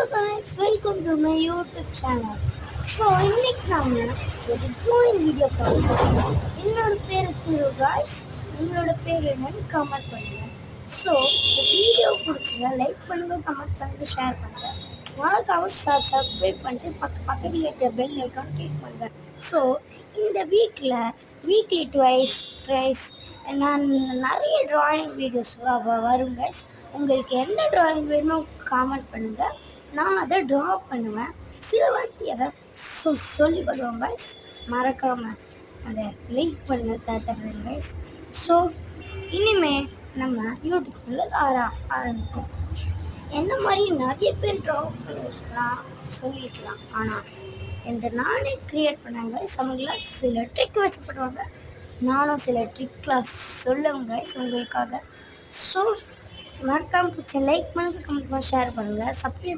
guys, welcome to my YouTube channel. So இன்னைக்கு நாம ஒரு drawing வீடியோ பார்க்கலாம். என்னோட பேர் திரு guys. உங்களோட பேர் என்னன்னு கமெண்ட் பண்ணுங்க. ஸோ இந்த வீடியோ பிடிச்சிங்க லைக் பண்ணுங்க, கமெண்ட் பண்ணுங்க, ஷேர் பண்ணுங்க. மறக்காம சப்ஸ்கிரைப் பண்ணிட்டு பக்கத்தில் இருக்க பெல் ஐக்கான் கிளிக் பண்ணுங்க. ஸோ இந்த வீக்லி ட்ரைஸ் நான் நிறைய ட்ராயிங் வீடியோஸ் வரும் கைஸ். உங்களுக்கு என்ன ட்ராயிங் வேணுமோ காமெண்ட் பண்ணுங்கள், நான் அதை ட்ரா பண்ணுவேன். சில வாட்டி அதை சொல்லி பண்ணுவோம் கைஸ். மறக்காமல் அதை லைக் பண்ண தருவேன் கைஸ். ஸோ இனிமே நம்ம யூடியூப் சேனல் ஆரம்பிக்கும். என்ன மாதிரி நிறைய பேர் ட்ரா பண்ணிருக்கலாம் சொல்லியிருக்கலாம், ஆனால் இந்த நானே க்ரியேட் பண்ணாங்க. அவங்கள சில ட்ரிக் வச்சு பண்ணுவாங்க, நானும் சில ட்ரிக் கிளாஸ் சொல்லுவேங்க உங்களுக்காக. ஸோ மறக்காம பிடிச்ச லைக் பண்ணுங்கள், கமெண்ட் பண்ணி ஷேர் பண்ணுங்கள், சப்ஸ்கிரைப்